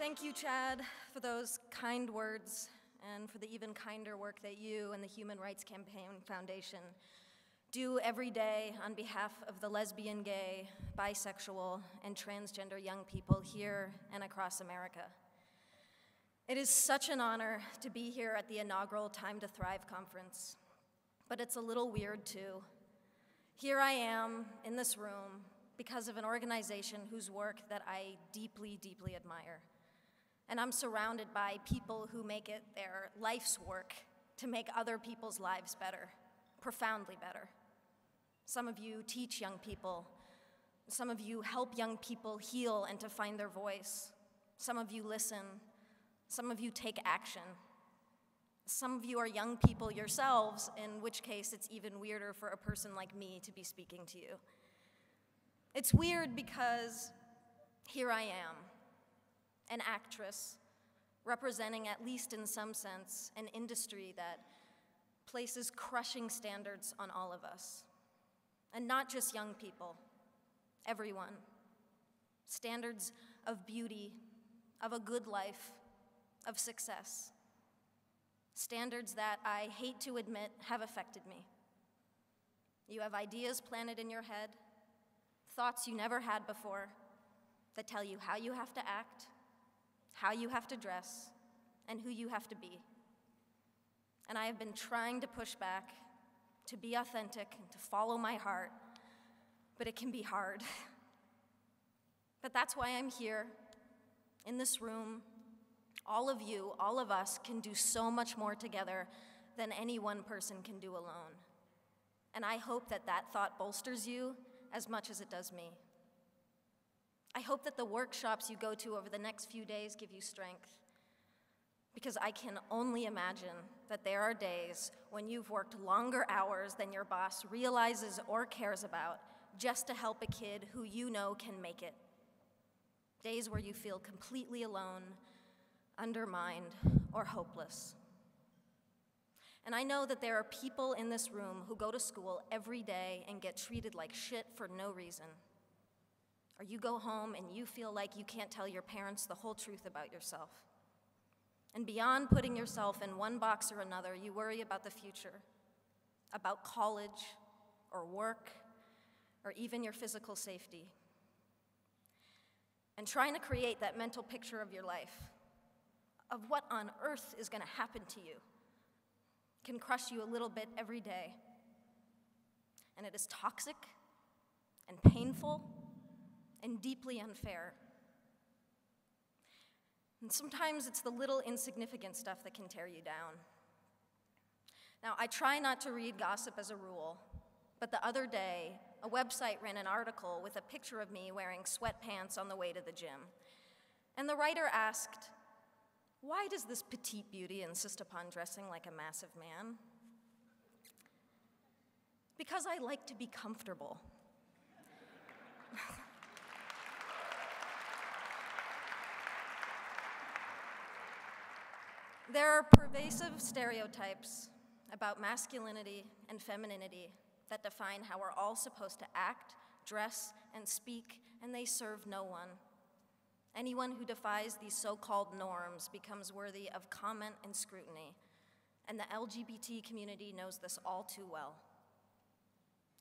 Thank you, Chad, for those kind words and for the even kinder work that you and the Human Rights Campaign Foundation do every day on behalf of the lesbian, gay, bisexual, and transgender young people here and across America. It is such an honor to be here at the inaugural Time to Thrive conference, but it's a little weird too. Here I am in this room because of an organization whose work that I deeply, deeply admire. And I'm surrounded by people who make it their life's work to make other people's lives better, profoundly better. Some of you teach young people. Some of you help young people heal and to find their voice. Some of you listen. Some of you take action. Some of you are young people yourselves, in which case it's even weirder for a person like me to be speaking to you. It's weird because here I am, an actress, representing, at least in some sense, an industry that places crushing standards on all of us. And not just young people, everyone. Standards of beauty, of a good life, of success. Standards that I hate to admit have affected me. You have ideas planted in your head, thoughts you never had before, that tell you how you have to act, how you have to dress, and who you have to be. And I have been trying to push back, to be authentic, and to follow my heart, but it can be hard. But that's why I'm here, in this room. All of you, all of us, can do so much more together than any one person can do alone. And I hope that that thought bolsters you as much as it does me. I hope that the workshops you go to over the next few days give you strength, because I can only imagine that there are days when you've worked longer hours than your boss realizes or cares about just to help a kid who you know can make it. Days where you feel completely alone, undermined, or hopeless. And I know that there are people in this room who go to school every day and get treated like shit for no reason. Or you go home and you feel like you can't tell your parents the whole truth about yourself. And beyond putting yourself in one box or another, you worry about the future, about college, or work, or even your physical safety. And trying to create that mental picture of your life, of what on earth is going to happen to you, can crush you a little bit every day. And it is toxic and painful and deeply unfair. And sometimes it's the little insignificant stuff that can tear you down. Now, I try not to read gossip as a rule, but the other day, a website ran an article with a picture of me wearing sweatpants on the way to the gym. And the writer asked, "Why does this petite beauty insist upon dressing like a massive man?" Because I like to be comfortable. There are pervasive stereotypes about masculinity and femininity that define how we're all supposed to act, dress, and speak, and they serve no one. Anyone who defies these so-called norms becomes worthy of comment and scrutiny, and the LGBT community knows this all too well.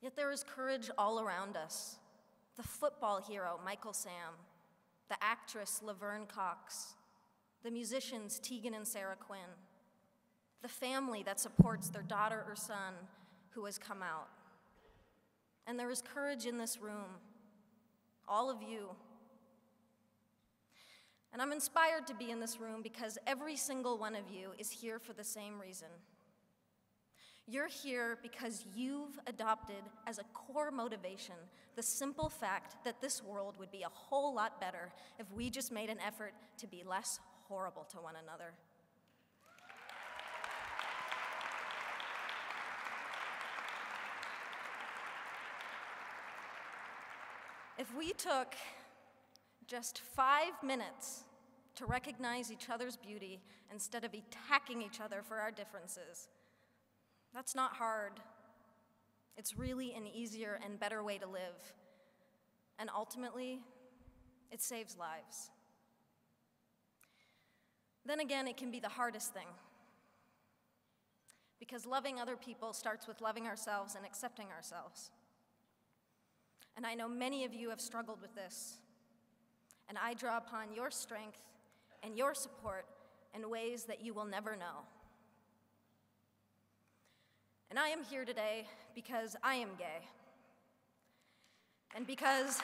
Yet there is courage all around us. The football hero, Michael Sam, the actress, Laverne Cox, the musicians, Tegan and Sarah Quinn, the family that supports their daughter or son who has come out. And there is courage in this room, all of you. And I'm inspired to be in this room because every single one of you is here for the same reason. You're here because you've adopted as a core motivation the simple fact that this world would be a whole lot better if we just made an effort to be less horrible to one another. If we took just 5 minutes to recognize each other's beauty instead of attacking each other for our differences, that's not hard. It's really an easier and better way to live. And ultimately, it saves lives. Then again, it can be the hardest thing. Because loving other people starts with loving ourselves and accepting ourselves. And I know many of you have struggled with this, and I draw upon your strength and your support in ways that you will never know. And I am here today because I am gay. And because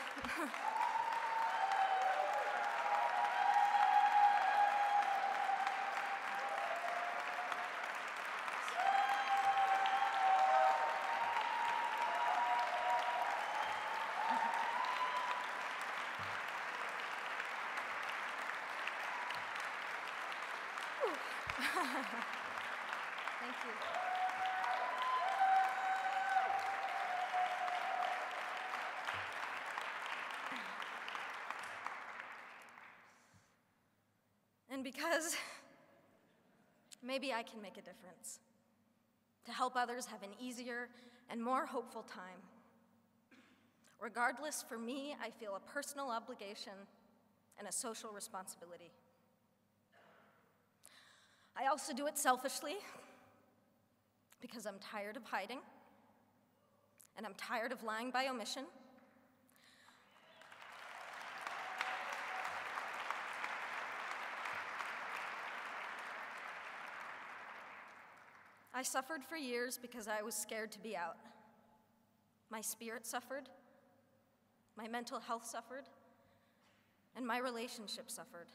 thank you. And because maybe I can make a difference to help others have an easier and more hopeful time. Regardless, for me, I feel a personal obligation and a social responsibility. I also do it selfishly because I'm tired of hiding, and I'm tired of lying by omission. I suffered for years because I was scared to be out. My spirit suffered, my mental health suffered, and my relationship suffered.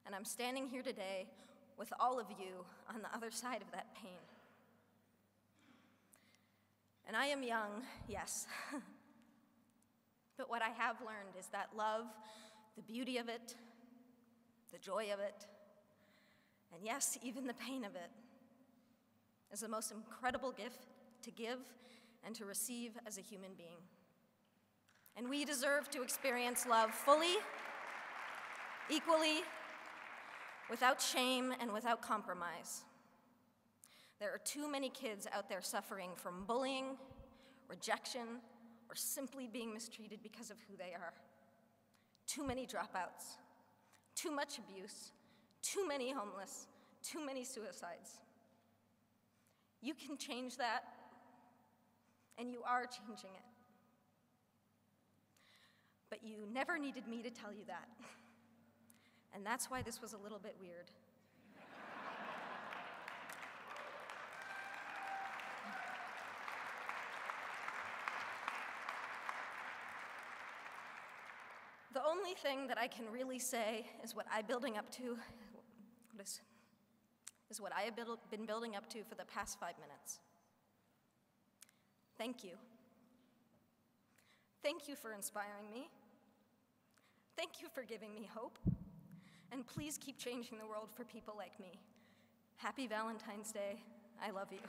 And I'm standing here today with all of you on the other side of that pain. And I am young, yes, but what I have learned is that love, the beauty of it, the joy of it, and yes, even the pain of it, is the most incredible gift to give and to receive as a human being. And we deserve to experience love fully, equally, without shame and without compromise. There are too many kids out there suffering from bullying, rejection, or simply being mistreated because of who they are. Too many dropouts, too much abuse, too many homeless, too many suicides. You can change that, and you are changing it. But you never needed me to tell you that. And that's why this was a little bit weird. The only thing that I can really say is what I'm building up to, is what I have been building up to for the past 5 minutes. Thank you. Thank you for inspiring me. Thank you for giving me hope. And please keep changing the world for people like me. Happy Valentine's Day. I love you.